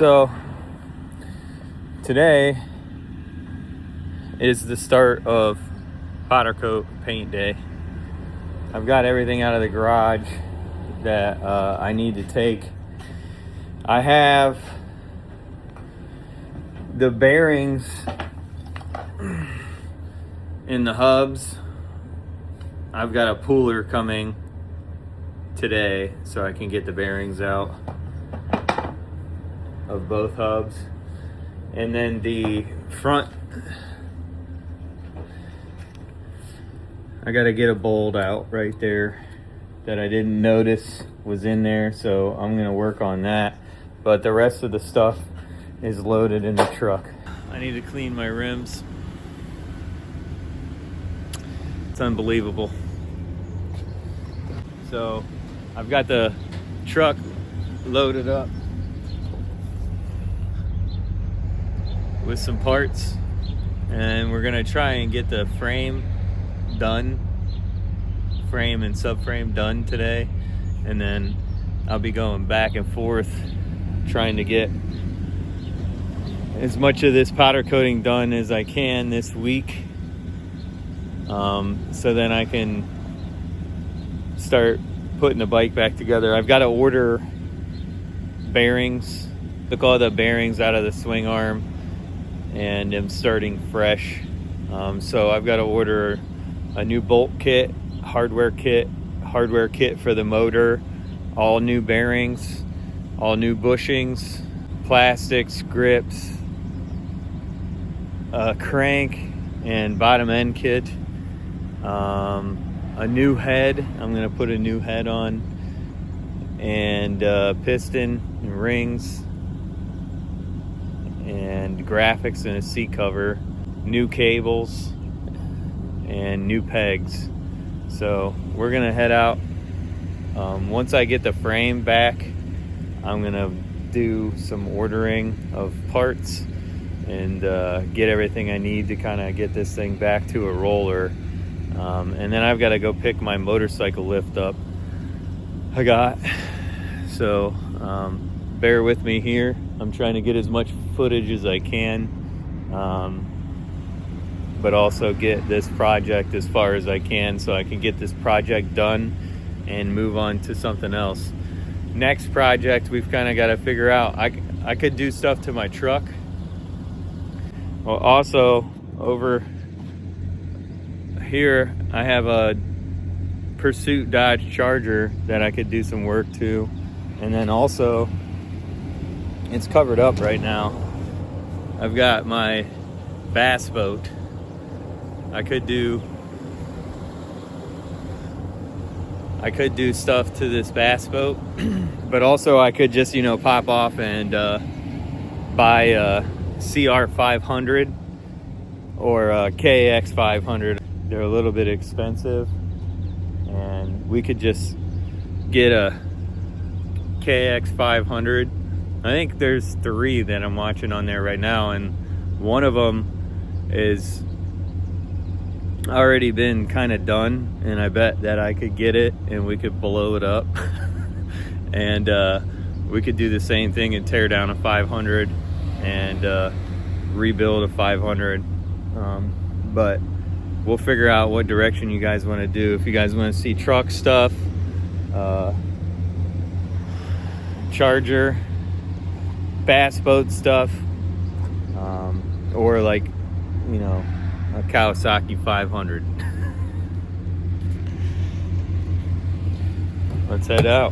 So today is the start of powder coat paint day. I've got everything out of the garage that I need to take. I have the bearings in the hubs. I've got a pooler coming today so I can get the bearings out of both hubs. And then the front, I gotta get a bolt out right there that I didn't notice was in there, so I'm gonna work on that. But the rest of the stuff is loaded in the truck. I need to clean my rims. It's unbelievable. So I've got the truck loaded up with some parts, and we're gonna try and get the frame done, frame and subframe done today, and then I'll be going back and forth trying to get as much of this powder coating done as I can this week, so then I can start putting the bike back together. I've got to order bearings, took all the bearings out of the swing arm, and I'm starting fresh. So I've got to order a new bolt kit, hardware kit for the motor, all new bearings, all new bushings, plastics, grips, crank and bottom end kit, a new head. I'm gonna put a new head on, and piston and rings and graphics and a seat cover, new cables and new pegs. So we're gonna head out. Once I get the frame back, I'm gonna do some ordering of parts and get everything I need to kind of get this thing back to a roller. And then I've got to go pick my motorcycle lift up I got. So bear with me here. I'm trying to get as much footage as I can, but also get this project as far as I can so I can get this project done and move on to something else. Next project, we've kind of got to figure out, I could do stuff to my truck. Well, also over here I have a Pursuit Dodge Charger that I could do some work to, and then also it's covered up right now. I've got my bass boat. I could do stuff to this bass boat, but also I could just, pop off and buy a CR 500 or a KX 500. They're a little bit expensive, and we could just get a KX 500. I think there's 3 that I'm watching on there right now, and one of them is already been kind of done, and I bet that I could get it and we could blow it up and we could do the same thing and tear down a 500 and rebuild a 500, but we'll figure out what direction you guys want to do. If you guys want to see truck stuff, Charger, bass boat stuff, or like, a Kawasaki 500. Let's head out.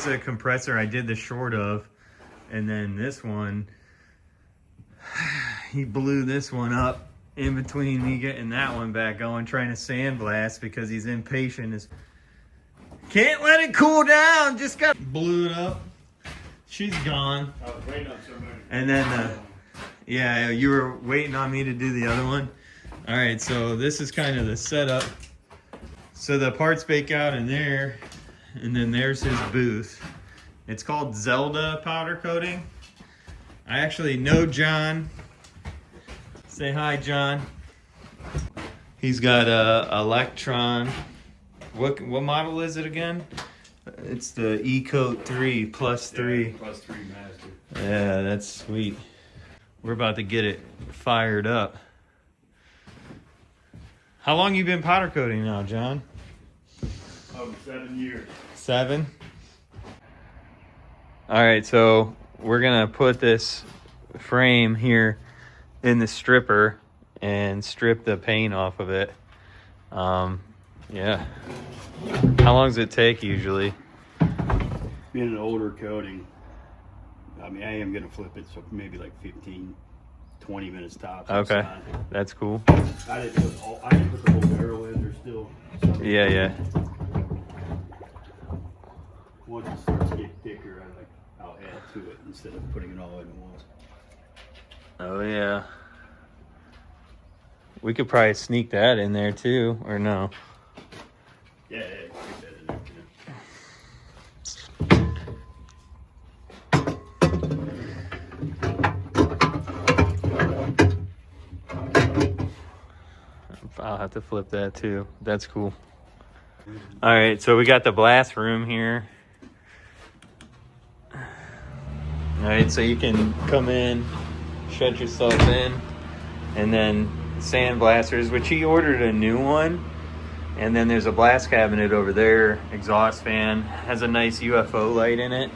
here's a compressor I did the short of. And then this one, he blew this one up in between me getting that one back going, trying to sandblast because he's impatient. Can't let it cool down. Just got blew it up. She's gone. I was waiting on somebody. And then, yeah, you were waiting on me to do the other one. All right, so this is kind of the setup. So the parts bake out in there, and then there's his booth. It's called Zelda powder coating. I actually know John. Say hi, John. He's got a Electron. What model is it again? It's the E-Coat 3 plus 3. Yeah, plus 3 master. Yeah, that's sweet. We're about to get it fired up. How long you been powder coating now, John? 7 years. 7? All right, so we're gonna put this frame here in the stripper and strip the paint off of it. Yeah. How long does it take usually? Being an older coating, I mean, I am gonna flip it, so maybe like 15, 20 minutes tops. Okay, that's cool. I didn't put the whole barrel in. There's still some. Yeah. Once it starts to get thicker, I'll add to it instead of putting it all in at once. Oh yeah. We could probably sneak that in there too, or no? Yeah, keep that in there. I'll have to flip that too. That's cool. All right, so we got the blast room here. All right, so you can come in, shut yourself in, and then sandblasters, which he ordered a new one. And then there's a blast cabinet over there, exhaust fan, has a nice UFO light in it.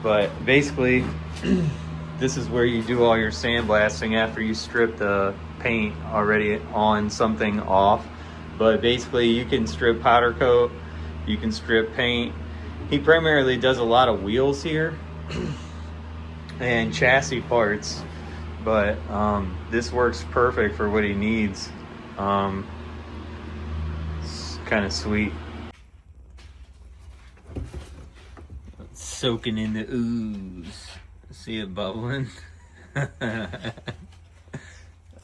But basically, this is where you do all your sandblasting after you strip the paint already on something off. But basically you can strip powder coat, you can strip paint. He primarily does a lot of wheels here and chassis parts, but this works perfect for what he needs. It's kind of sweet. Soaking in the ooze. See it bubbling?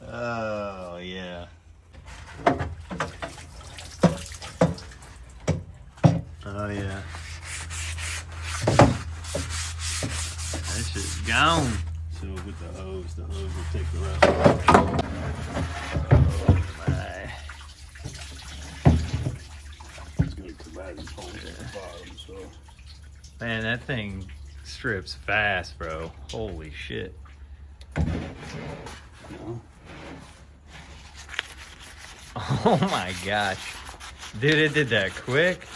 Oh yeah. Oh yeah. That shit's gone. So with the hose will take the rest. Oh my. It's gonna come out and hold at the bottom, so. Man, that thing strips fast, bro. Holy shit. No. Oh my gosh. Dude, it did that quick.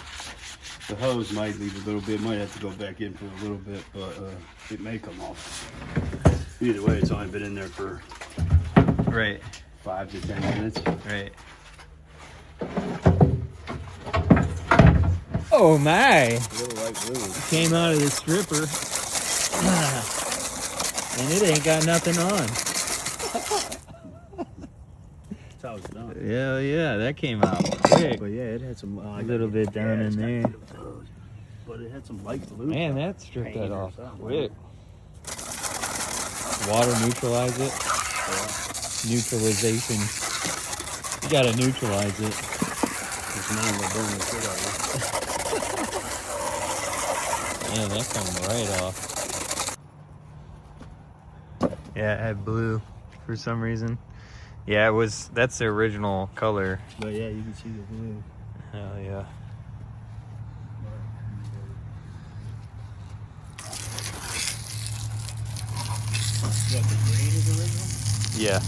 The hose might leave a little bit, might have to go back in for a little bit, but it may come off. Either way, it's only been in there for Right. 5 to 10 minutes. Right. Oh my. Little light blue. Came out of the stripper. And it ain't got nothing on. That's how it's done. Yeah, that came out quick. But yeah, it had some A little bit down in there. But it had some light blue. Man, that stripped that Paint or off something. quick. Water neutralize it. Neutralization. You gotta neutralize it. It's not gonna burn the shit out of Man, that come right off. Yeah, it had blue for some reason. Yeah, it was. That's the original color. it. But yeah, you can see the blue. Hell yeah. What, the green is original? Yeah.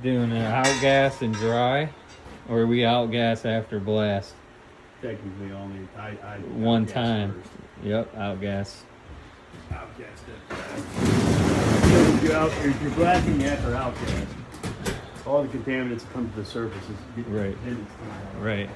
doing an outgas and dry, or are we outgas after blast? Technically only I One outgas time. first. Yep, outgas. Outgas if you're blasting, you have to outgas. All the contaminants that come to the surface is Right. Right.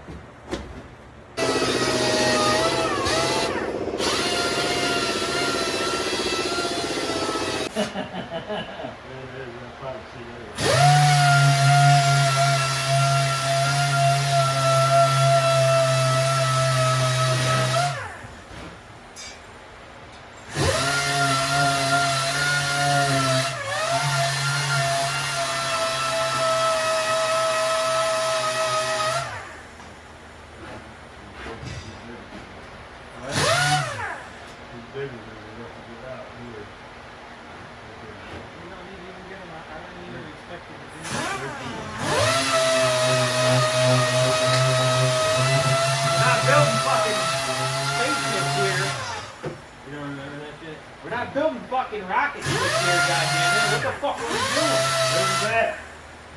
We're not building fucking rockets this year, goddammit. What the fuck are we doing? What was that?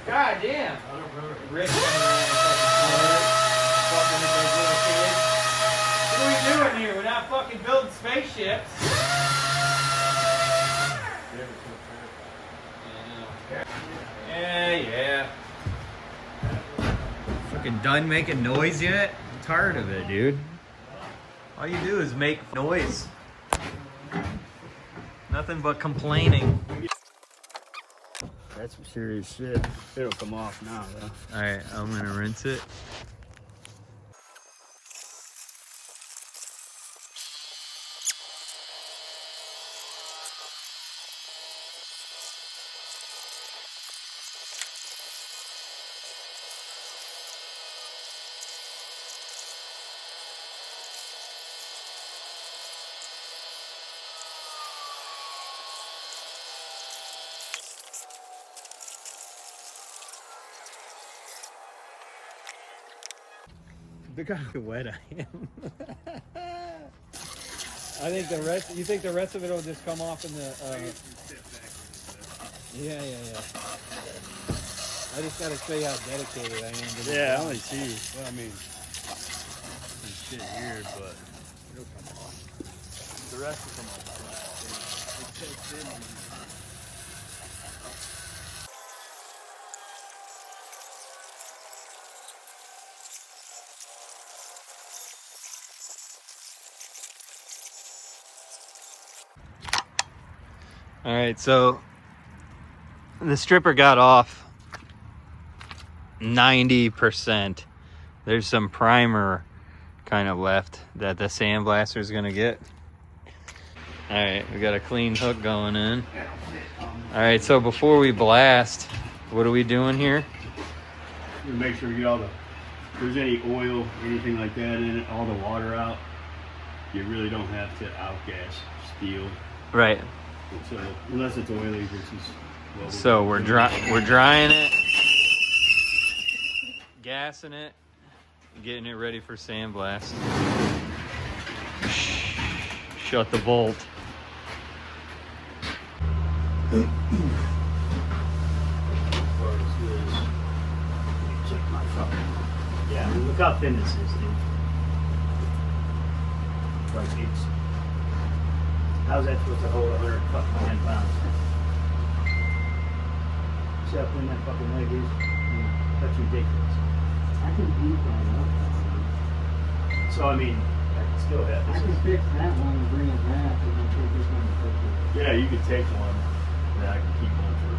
Goddamn. I don't remember. Rick coming around fucking with those little kids. What are we doing here? We're not fucking building spaceships. Yeah. Fucking done making noise yet? I'm tired of it, dude. All you do is make noise. Nothing but complaining. That's some serious shit. It'll come off now, though. Alright, I'm gonna rinse it. Look how wet I am. I think the rest. You think the rest of it will just come off in the? Yeah. I just gotta show you how dedicated I am. To Yeah, I only see. Well, I mean, some shit here, but it'll come off. The rest will come off. It's so thin. All right, so the stripper got off 90%. There's some primer kind of left that the sandblaster is gonna get. All right, we got a clean hook going in. All right, so before we blast, what are we doing here? You make sure you get all the, if there's any oil, anything like that in it, all the water out. You really don't have to outgas steel. Right. So unless it's oily, this is. So we're drying it, gassing it, getting it ready for sandblast. Shut the bolt. Check my fucking. Yeah, look how thin this is, dude. Like it's. How's that supposed to hold 100 fucking 10 pounds? See how thin that fucking leg is? That's ridiculous. I can beat that up. So I mean, I can still have I this. can fix that one and bring it back and then take this one to fix it. Yeah, you could take one, and I can keep one for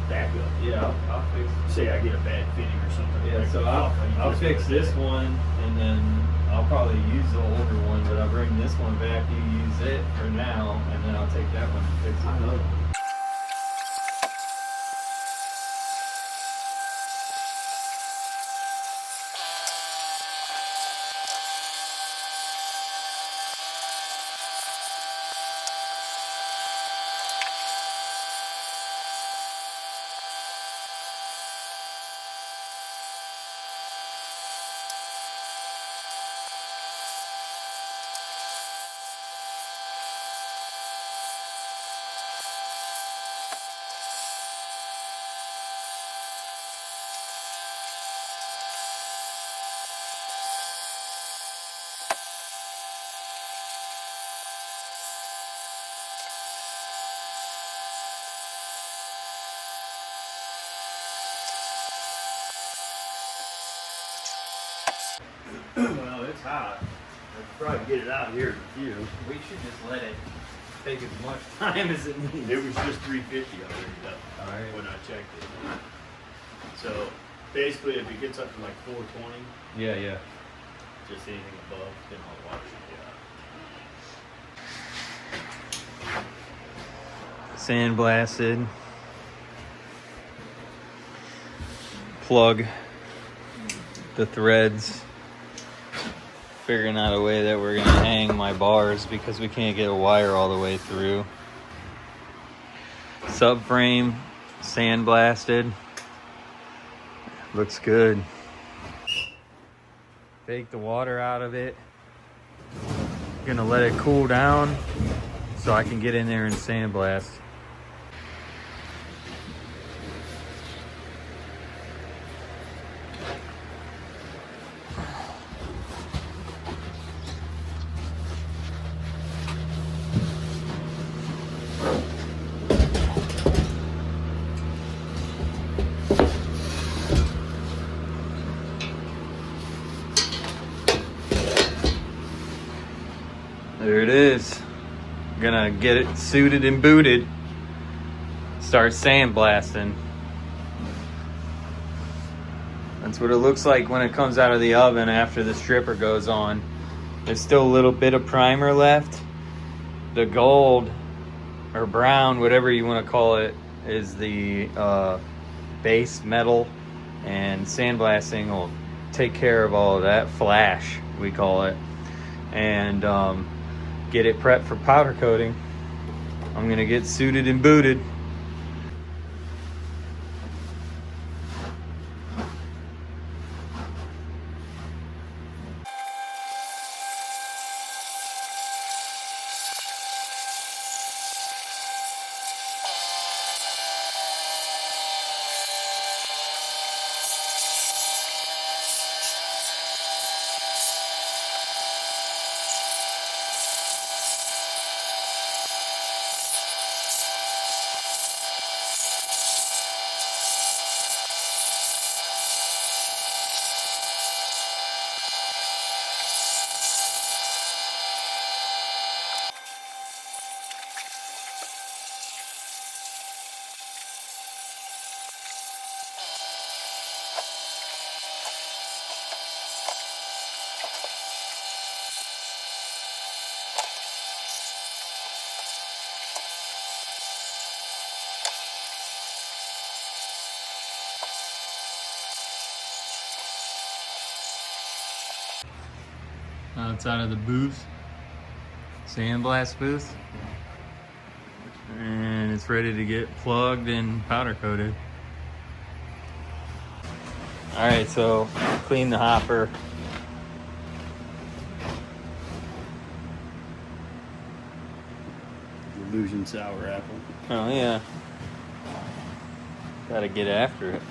backup. Yeah, I'll fix. Say I get a bad fitting or something. Yeah, Like, so oh, I'll fix this one, and then I'll probably use the older one, but I'll bring this one back. You use it for now, and then I'll take that one and fix it. I know. it's hot. I could probably get it out here in a few. We should just let it take as much time as it needs. It was just 350 already though, Alright. when I checked it. So basically, if it gets up to like 420, Yeah, yeah. just anything above, then all the water should get out. Sandblasted. Plug the threads. Figuring out a way that we're gonna hang my bars because we can't get a wire all the way through. Subframe sandblasted. Looks good. Take the water out of it. Gonna let it cool down so I can get in there and sandblast. There it is. Gonna get it suited and booted. Start sandblasting. That's what it looks like when it comes out of the oven after the stripper goes on. There's still a little bit of primer left. The gold or brown, whatever you want to call it, is the base metal, and sandblasting will take care of all of that. Flash, we call it. And get it prepped for powder coating. I'm gonna get suited and booted. Outside of the booth, sandblast booth, and it's ready to get plugged and powder coated. All right, so clean the hopper. Illusion sour apple. Oh yeah, gotta get after it.